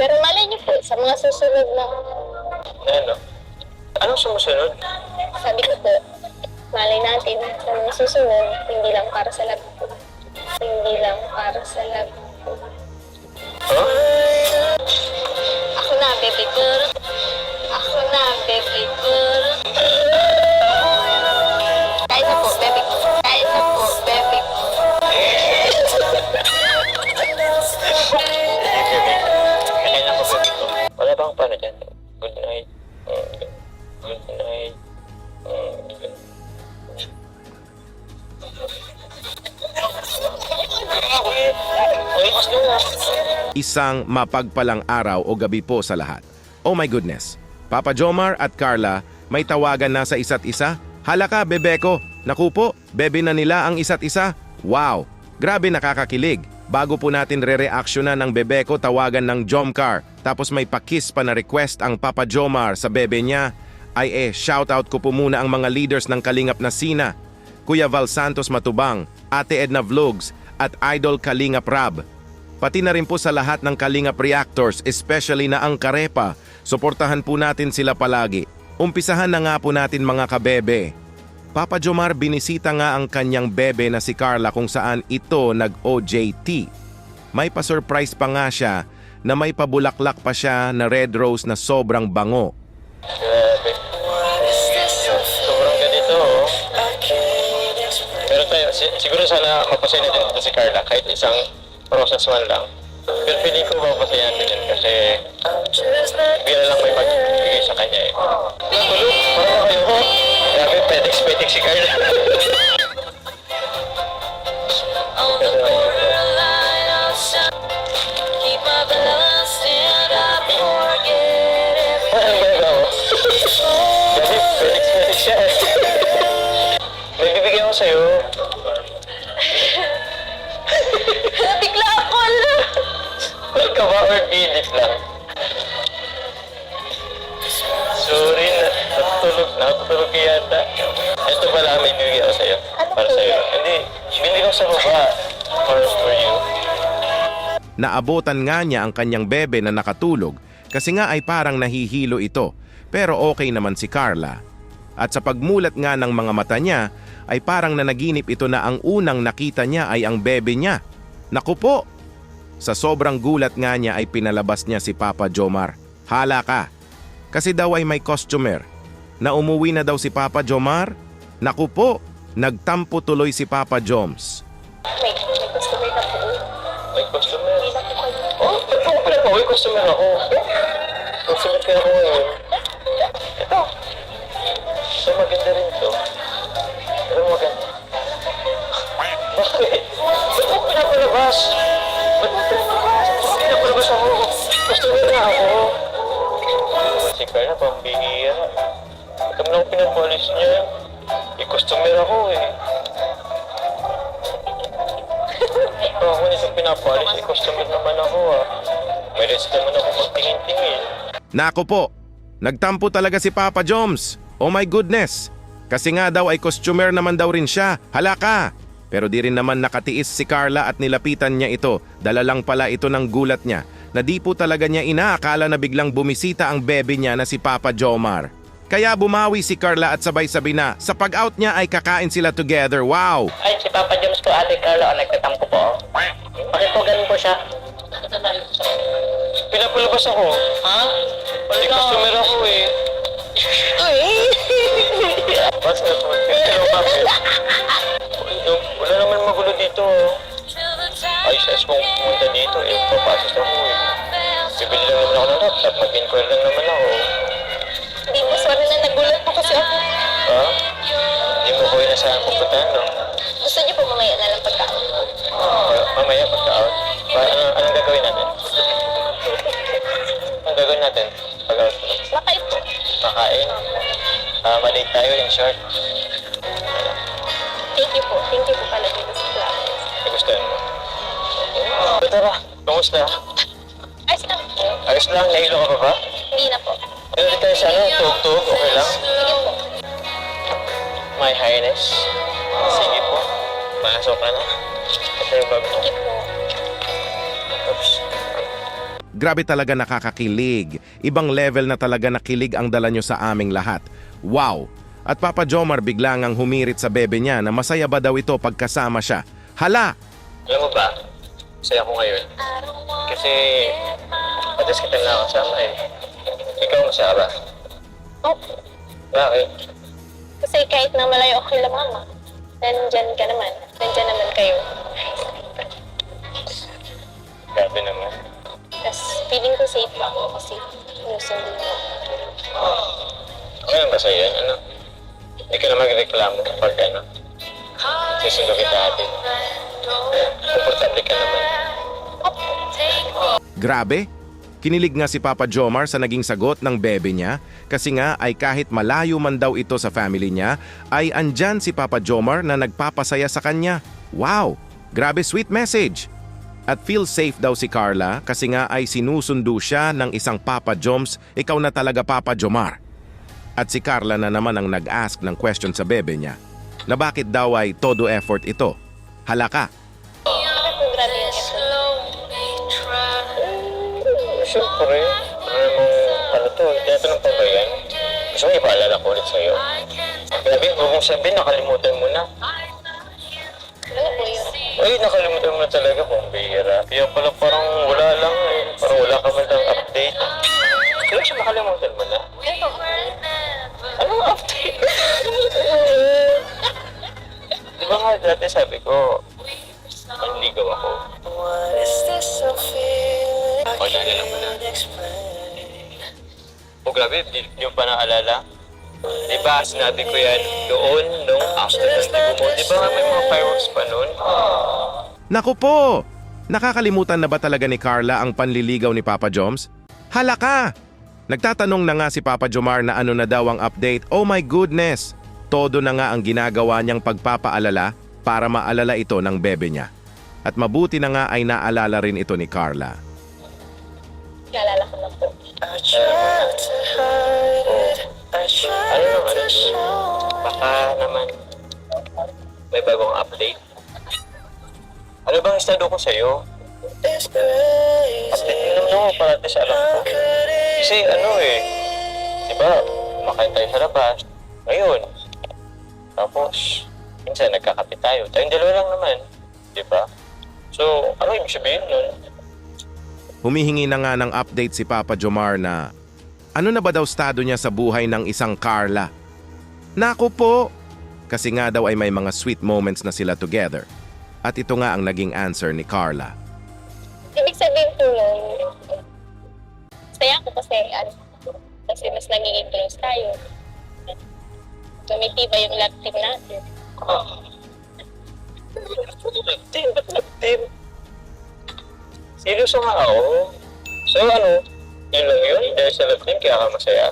Pero malay niyo po, sa mga susunod na, Ano? Anong sumusunod? sabi ko po, malay natin sa mga susunod, hindi lang para sa love ko. Hindi lang para sa love ko. Huh? Ako na, baby girl. Ako na, baby girl. Kahit na po, baby ko. Kahit na po, baby ko. Kailan ako baby ko? Wala bang paano dyan? Good night. Good night. Isang mapagpalang araw o gabi po sa lahat. Oh my goodness. Papa Jomar at Carla, may tawagan na sa isa't isa? Hala ka, bebeko. Naku po, bebe na nila ang isa't isa. Wow, grabe nakakakilig. Bago po natin re-reactionan ng bebeko, tawagan ng Jomcar. Tapos may pakiss pa na request ang Papa Jomar sa bebe niya. Ay shoutout ko po muna ang mga leaders ng Kalingap na Sina. Kuya Val Santos Matubang, Ate Edna Vlogs, at Idol Kalingap Rab. Pati na rin po sa lahat ng Kalingap Reactors, especially na ang Karepa. Suportahan po natin sila palagi. Umpisahan na nga po natin mga kabebe. Papa Jomar binisita nga ang kanyang bebe na si Carla kung saan ito nag-OJT. May pa-surprise pa nga siya na may pabulaklak pa siya na red rose na sobrang bango. Grabe. Sobrang ganito, oh. Pero tayo, siguro sana mapasaya natin ito si Carla kahit isang process man lang. Pero feeling ko mapasaya natin yun kasi bigla lang may magbibigay sa kanya eh. Tulog, parang kayo ko. Grabe, pedex si Carla. Ano ba ikaw? Grabe, pedex siya eh. May bibigyan ko sa'yo. Bigla ako, ala. Wal ka ba or pilit lang? Sorry, natutulog ka yata. Ito pala may bibigyan ko sa'yo. Para sa'yo. Hindi, binili ko sa baba. For you. Naabotan nga niya ang kanyang bebe na nakatulog kasi nga ay parang nahihilo ito. Pero okay naman si Carla. At sa pagmulat nga ng mga mata niya ay parang nanaginip ito na ang unang nakita niya ay ang bebe niya. Naku po! Sa sobrang gulat nga niya ay pinalabas niya si Papa Jomar. Hala ka! Kasi daw ay may customer. Na umuwi na daw si Papa Jomar? Naku po! Nagtampo tuloy si Papa Joms. May customer na po. May customer. May na po kayo. Oh, ito ko pala po. May customer ako. Customer kaya ako ngayon. Ito. Ito maganda rin ito. Ito maganda. Bakit? Ba't mo pinapalabas? Ba't mo pinapalabas ako? Customer na ako. Si Carla, pambihira. Ba't naman ako pinapolis niya? Customer ako eh. Ako nito pinapolis, customer naman ako ah. May rest naman ako magtingin-tingin. Nako po! Nagtampo talaga si Papa Joms. Oh my goodness! Kasi nga daw ay customer naman daw rin siya. Hala ka! Pero di rin naman nakatiis si Carla at nilapitan niya ito. Dala lang pala ito ng gulat niya na di po talaga niya inaakala na biglang bumisita ang bebe niya na si Papa Jomar. Kaya bumawi si Carla at sabay-sabi na sa pag-out niya ay kakain sila together. Wow! Ay, si Papa Jones po, Ate Carla, nagtatampo po. Bakit po ganun po siya? Pinapalabas ako. Ha? May customer ako eh. What's up? Hello, bakit? Wala naman magulo dito. Ay, sis kong pumunta dito eh. Papasok ako eh. Bibili lang naman ako ng laptop. Mag-inquire lang naman ako. Hindi mo, sorry na nagulat po kasi ako. Ha? Hindi mo ko inasahan pupuntahan, no? Gusto niyo po mamaya na lang pagkaon. Mamaya pagka-out. Anong gagawin natin? Anong gagawin natin? Pag-out mo. Makain po. Makain. Malate tayo in short. Thank you po. Thank you po pala dito sa flowers. Nagustuhan mo? Tara, kumusta? Ayos lang po. Ayos lang, nahilo ka pa ba? Hindi na po. Ano rin tayo sa ano? Tug-tug? Okay lang? Sige po. My Highness. Sige po. Masok ka na. Ito yung bag mo. Sige po. Oops. Grabe talaga nakakakilig. Ibang level na talaga na kilig ang dala nyo sa aming lahat. Wow! At Papa Jomar bigla ngang humirit sa bebe niya na masaya ba daw ito pagkasama siya. Hala! Alam mo ba, masaya ko ngayon. Kasi, patas kita na kasama eh. Ikaw masaya ba? Oh, Bakit? kasi kahit na malayo ako kila mama, nandyan ka naman. Nandyan naman kayo. Grabe naman. Tapos feeling ko safe ako kasi sinusundo mo. Okay lang ba sa'yo yan? Ano? Hindi ka na magreklamo kapag ano? Susundo kita atin. Komportable ka naman. Grabe! Kinilig nga si Papa Jomar sa naging sagot ng bebe niya kasi nga ay kahit malayo man daw ito sa family niya, ay andyan si Papa Jomar na nagpapasaya sa kanya. Wow! Grabe sweet message! At feel safe daw si Carla kasi nga ay sinusundo siya ng isang Papa Joms, ikaw na talaga Papa Jomar. At si Carla na naman ang nag-ask ng question sa bebe niya na bakit daw ay todo effort ito. Hala ka! Bakit mo grabe yung effort? Siyempre, ano to, tinatanong pa ba yan? Gusto mo ipaalala ko ulit sa'yo? Grabe, huwag mong sabihin, nakalimutan mo na. Ano po yun? Ay, nakalimutan mo na talaga kung bihira. Kaya pala parang wala lang eh. Parang wala ka man lang update. Kaya siya makalimutan mo na. Ano po? Anong update? Di ba nga dati sabi ko, manligaw ako. O, naalala mo na. O grabe, di yung pa naalala? Di ba, sinabi ko yan noon, nung after ng libo mo. Di ba nga may mga fireworks pa noon? Naku po! Nakakalimutan na ba talaga ni Carla ang panliligaw ni Papa Joms? Hala ka! Nagtatanong na nga si Papa Jomar na ano na daw ang update. Oh my goodness! Todo na nga ang ginagawa niyang pagpapaalala para maalala ito ng bebe niya. At mabuti na nga ay naalala rin ito ni Carla. Naalala ko na po. Ano naman? Baka naman may bagong update. Ano bang estado ko sa'yo? Update mo naman ako para at least alam ko. Kasi ano eh, di ba, kumakain tayo sa labas. Ngayon, tapos, minsan nagkakape tayo. Tayong dalawa lang naman, di ba? So, ano ibig sabihin nun? Humihingi na nga ng update si Papa Jomar na ano na ba daw estado niya sa buhay ng isang Carla. Naku po! Kasi nga daw ay may mga sweet moments na sila together. At ito nga ang naging answer ni Carla. Ibig sabihin po nun, saya ako kasi, kasi mas naging close tayo. Tumitiba yung love team natin. Team. Seryoso nga ako. So ano, yun lang yun? Dahil sa love team, kaya ka masaya.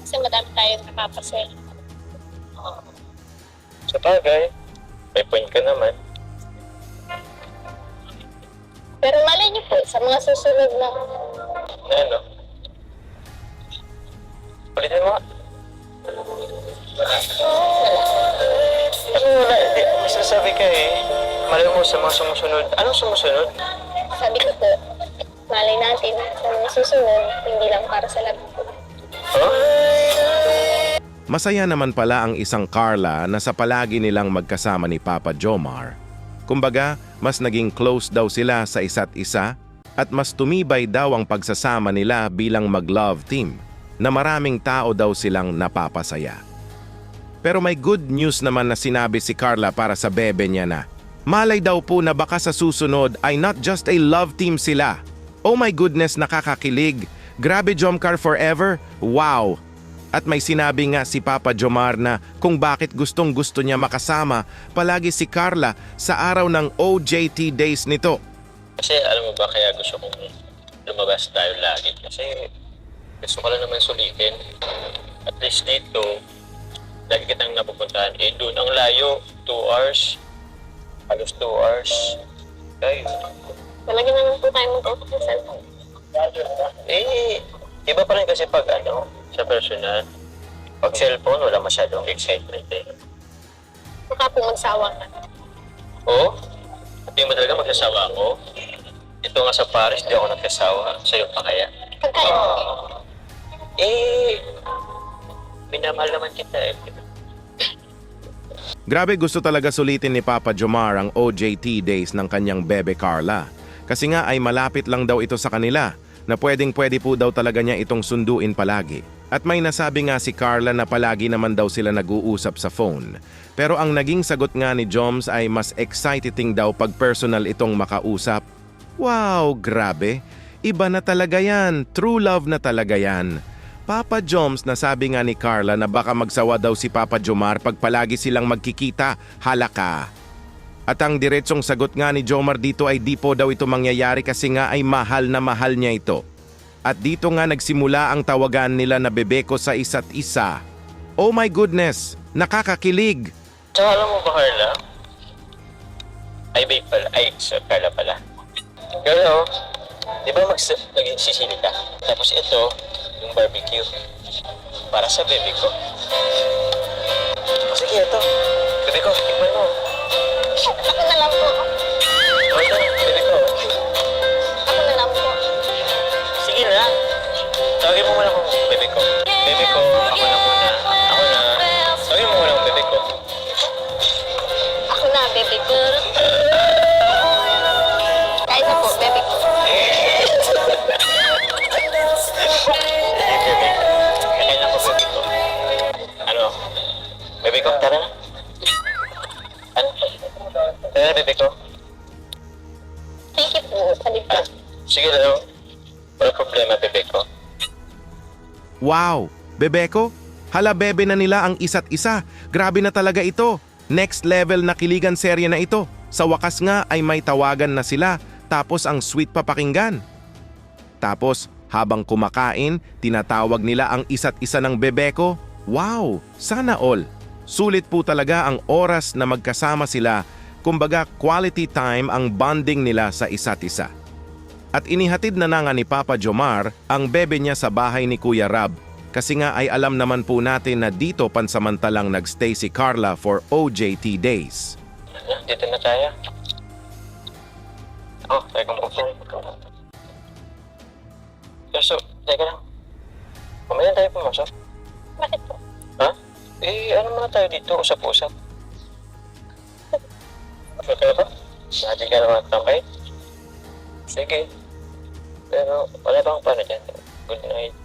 Kasi madami tayong nakapasaya. Sa bagay, may point ka naman. Pero malay niyo po, sa mga susunod na Na ano? Ulitin mo nga. Ano wala? Hindi, masasabi ka eh. Malay mo sa mga sumusunod. Anong sumusunod? sabi ko po, malay natin sa mga susunod, hindi lang para sa love ko. Huh? Masaya naman pala ang isang Carla na sa palagi nilang magkasama ni Papa Jomar. Kumbaga, mas naging close daw sila sa isa't isa at mas tumibay daw ang pagsasama nila bilang mag-love team na maraming tao daw silang napapasaya. Pero may good news naman na sinabi si Carla para sa bebe niya na malay daw po na baka sa susunod ay not just a love team sila. Oh my goodness, nakakakilig. Grabe Jomcar forever. Wow! At may sinabi nga si Papa Jomar na kung bakit gustong-gusto niya makasama palagi si Carla sa araw ng OJT days nito. Kasi alam mo ba kaya gusto kong lumabas tayo lagi? Kasi gusto ko lang naman sulitin. At least dito, lagi kitang napupuntahan. Eh doon, ang layo, 2 hours. Halos 2 hours. Guys, Malagi naman po tayo mag-off ng cellphone. eh, iba pa rin kasi pag ano, sa personal. Pag cellphone, wala masyadong excitement eh. Baka po magsawa ka. Oo? Hindi mo talaga magsasawa ako? dito nga sa Paris, di ako nagkasawa. Sa'yo pa kaya? Pagkain. Minamahal naman kita eh. Grabe gusto talaga sulitin ni Papa Jomar ang OJT days ng kanyang bebe Carla. Kasi nga ay malapit lang daw ito sa kanila na pwedeng-pwede po daw talaga niya itong sunduin palagi. At may nasabi nga si Carla na palagi naman daw sila nag-uusap sa phone. Pero ang naging sagot nga ni Joms ay mas exciting daw pag personal itong makausap. Wow, grabe. Iba na talaga yan. True love na talaga yan. Papa Joms, nasabi nga ni Carla na baka magsawa daw si Papa Jomar pag palagi silang magkikita, halaka. At ang diretsong sagot nga ni Jomar dito ay di po daw ito mangyayari kasi nga ay mahal na mahal niya ito. At dito nga nagsimula ang tawagan nila na bebeko sa isa't isa. Oh my goodness, nakakakilig. Tsaka alam mo ba, Carla? Ay, babe pala. Ay, so, Carla pala. Girl, di ba magsisili ka? Tapos ito, yung barbecue. Para sa baby ko. Sige, ito. Baby ko, tikman mo. Ako na lang po. Oh, ito, baby ko. Ako na lang po. Sige na. Tawagin mo muna kung baby ko. Baby ko, ako na muna. Ako na. Tawagin mo muna kung baby ko. Ako na, bebe ko. Kain na po, bebe ko. Kakain ako, baby ko. Ano? Baby ko, tara na. Ano? Tara na, baby ko. Thank you po. Salita. Sige lang. Wala problema, baby ko. Wow, bebeko? Hala bebe na nila ang isa't isa. Grabe na talaga ito. Next level na kiligan serye na ito. Sa wakas nga ay may tawagan na sila tapos ang sweet pa pakinggan. Tapos habang kumakain, tinatawag nila ang isa't isa ng bebeko. Wow, sana all. Sulit po talaga ang oras na magkasama sila. Kumbaga quality time ang bonding nila sa isa't isa. At inihatid na nga ni Papa Jomar ang bebe niya sa bahay ni Kuya Rab kasi nga ay alam naman po natin na dito pansamantalang nagstay si Carla for OJT days. Dito na tayo. Oh, teka mo po. So, teka lang. Mamaya tayo pumasok. Bakit po? Ha? Ano muna tayo dito? Usap-usap. Okay ba? Lagi ka naman tambay? Sige. Pero wala bang paano dyan? Good night.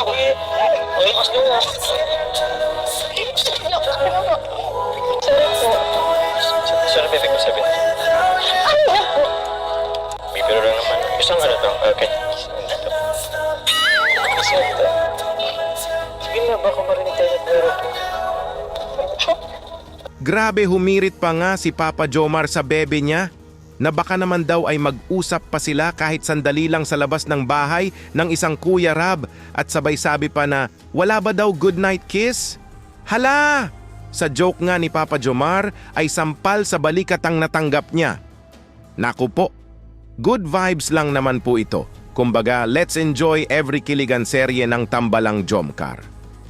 Okay, mas nyo nga. Sorry po. Sorry, baby ko sabi. Ano na po? Bibiro lang naman. Gusto nga na to. Okay. Nandito. Kasi ito. Sige na, baka marinig tayo at meron po. Grabe humirit pa nga si Papa Jomar sa bebe niya na baka naman daw ay mag-usap pa sila kahit sandali lang sa labas ng bahay ng isang Kuya Rab at sabay sabi pa na wala ba daw good night kiss? Hala! Sa joke nga ni Papa Jomar ay sampal sa balikat ang natanggap niya. Naku po, good vibes lang naman po ito. Kumbaga, let's enjoy every kiligan serye ng Tambalang Jomcar.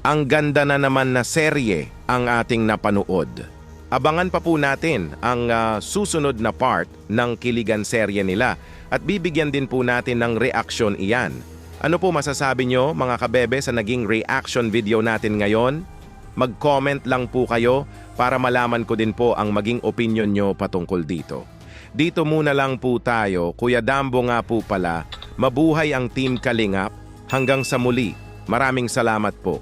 Ang ganda na naman na serye ang ating napanood. Abangan pa po natin ang susunod na part ng kiligan serye nila at bibigyan din po natin ng reaction iyan. Ano po masasabi nyo mga kabebe sa naging reaction video natin ngayon? Mag-comment lang po kayo para malaman ko din po ang maging opinion nyo patungkol dito. Dito muna lang po tayo, Kuya Dambo nga po pala, mabuhay ang Team Kalingap. Hanggang sa muli, maraming salamat po.